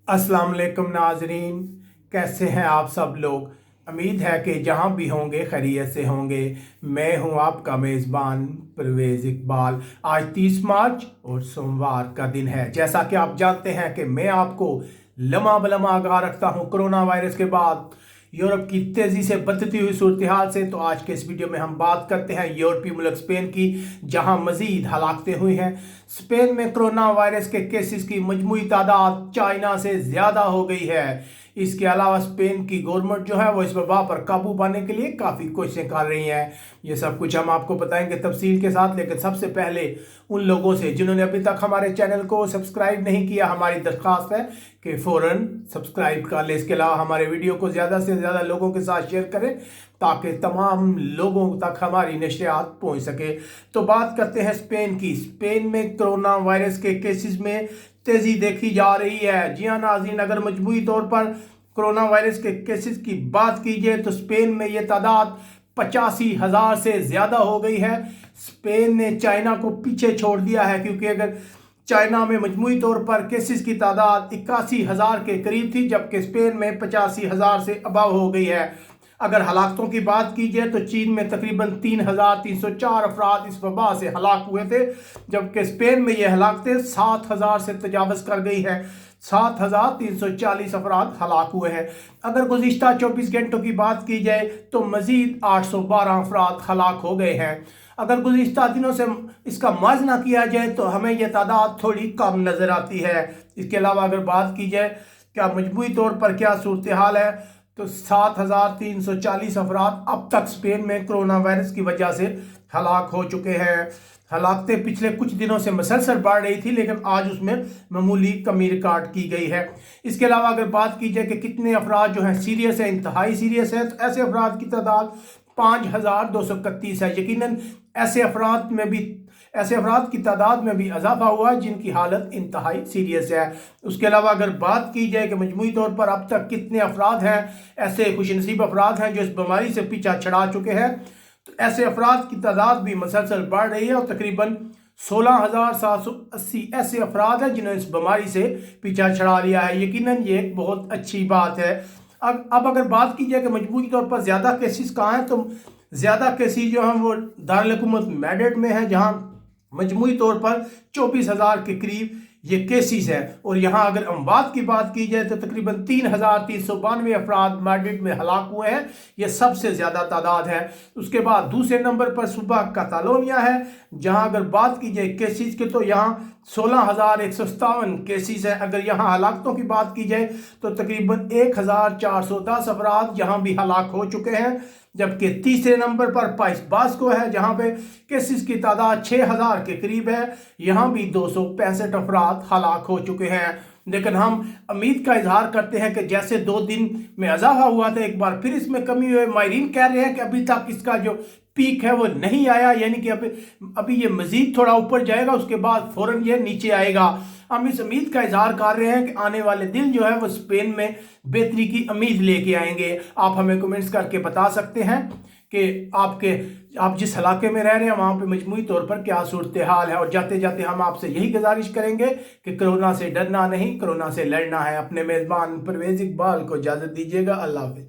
अस्सलाम वालेकुम नाजरीन, कैसे हैं आप सब लोग। उम्मीद है कि जहां भी होंगे खैरियत से होंगे। मैं हूं आपका मेज़बान परवेज़ इकबाल। आज 30 मार्च और सोमवार का दिन है। जैसा कि आप जानते हैं कि मैं आपको लम्हा बलम्हा आगाह रखता हूं कोरोना वायरस के बाद यूरोप की तेजी से बदलती हुई सूरत हाल से। तो आज के इस वीडियो में हम बात करते हैं यूरोपीय मुल्क स्पेन की, जहां मजीद हलाकतें हुई हैं। स्पेन में कोरोना वायरस के केसेस की मजमूई तादाद चाइना से ज्यादा हो गई है। इसके अलावा स्पेन की गवर्नमेंट जो है वो इस वबा पर काबू पाने के लिए काफ़ी कोशिशें कर रही हैं। ये सब कुछ हम आपको बताएंगे तफसील के साथ, लेकिन सबसे पहले उन लोगों से जिन्होंने अभी तक हमारे चैनल को सब्सक्राइब नहीं किया, हमारी दरख्वास्त है कि फ़ौरन सब्सक्राइब कर ले। इसके अलावा हमारे वीडियो को ज़्यादा से ज़्यादा लोगों के साथ शेयर करें ताकि तमाम लोगों तक हमारी नशरियात पहुंच सके। तो बात करते हैं स्पेन की। स्पेन में कोरोना वायरस के केसेस में तेजी देखी जा रही है। जी हाँ नाज़रीन, अगर मजमूई तौर पर कोरोना वायरस के केसेस की बात कीजिए तो स्पेन में ये तादाद 85,000 से ज़्यादा हो गई है। स्पेन ने चाइना को पीछे छोड़ दिया है, क्योंकि अगर चाइना में मजमूई तौर पर केसेस की तादाद 81,000 के करीब थी, जबकि स्पेन में 85,000 से अबव हो गई है। अगर हलाकतों की बात की जाए तो चीन में तकरीबन 3,304 अफराद इस वबा से हलाक हुए थे, जबकि स्पेन में यह हलाकतें 7,000 से तजावज़ कर गई है। 7,340 अफराद हलाक हुए हैं। अगर गुज़िश्ता 24 घंटों की बात की जाए तो मज़ीद 812 अफराद हलाक हो गए हैं। अगर गुज़िश्ता दिनों से इसका मुआवजा किया जाए तो हमें यह तादाद थोड़ी कम नज़र आती है। इसके अलावा अगर बात की जाए क्या मजमूई तौर पर क्या सूरत हाल है, तो 7,340 अफराद अब तक स्पेन में कोरोना वायरस की वजह से हलाक हो चुके हैं। हलाकतें पिछले कुछ दिनों से मसलसल बढ़ रही थी, लेकिन आज उसमें मामूली कमी रिकॉर्ड की गई है। इसके अलावा अगर बात की जाए कि कितने अफराद जो हैं सीरियस है, इंतहाई सीरियस है, तो ऐसे अफराद की तादाद 5,231 है। यकीनन ऐसे अफराद की तादाद में भी इजाफा हुआ है जिनकी हालत इंतहाई सीरियस है। उसके अलावा अगर बात की जाए कि मजमूई तौर पर अब तक कितने अफराद हैं, ऐसे खुशनसीब अफराद हैं जो इस बीमारी से पीछा छड़ा चुके हैं, तो ऐसे अफराद की तादाद भी मसलसल बढ़ रही है और तकरीबन 16,780 ऐसे अफराद हैं जिन्होंने इस बीमारी से पीछा छड़ा लिया है। यकीनन ये एक बहुत अच्छी बात है। अब अगर बात की जाए कि मजबूरी तौर पर ज़्यादा केसेस कहाँ हैं, तो ज़्यादा केसेस जो हैं वो दारुल हुकूमत मैड्रिड में है, जहाँ मजमूई तौर पर 24,000 के करीब ये केसेस है। और यहाँ अगर अमवात की बात की जाए तो तकरीबन 3,392 अफराद मैड्रिड में हलाक हुए हैं। ये सबसे ज़्यादा तादाद है। उसके बाद दूसरे नंबर पर सूबा कैटालोनिया है, जहाँ अगर बात की जाए केसेस की तो यहाँ 16,157 केसेस है। अगर यहाँ हलाकतों की बात की जाए तो तकरीबन 1,410 अफराद यहाँ भी हलाक हो चुके हैं, जबकि तीसरे नंबर पर पाइस बास्को है, जहाँ पे केसेस की तादाद 6,000 के करीब है। यहाँ भी 265 अफराद हलाक हो चुके हैं। लेकिन हम उम्मीद का इजहार करते हैं कि जैसे 2 दिन में इजाफा हुआ था, एक बार फिर इसमें कमी हुई। माहिरीन कह रहे हैं कि अभी तक इसका जो पीक है वो नहीं आया, यानी कि अभी ये मजीद थोड़ा ऊपर जाएगा, उसके बाद फौरन ये नीचे आएगा। हम इस उम्मीद का इजहार कर रहे हैं कि आने वाले दिन जो है वो स्पेन में बेहतरी की उम्मीद लेके आएंगे। आप हमें कमेंट्स करके बता सकते हैं कि आप जिस इलाके में रह रहे हैं वहाँ पे मजमूई तौर पर क्या सूरत हाल है। और जाते जाते हम आपसे यही गुजारिश करेंगे कि कोरोना से डरना नहीं, कोरोना से लड़ना है। अपने मेज़बान परवेज़ इकबाल को इजाज़त दीजिएगा। अल्लाह हाफ़िज़।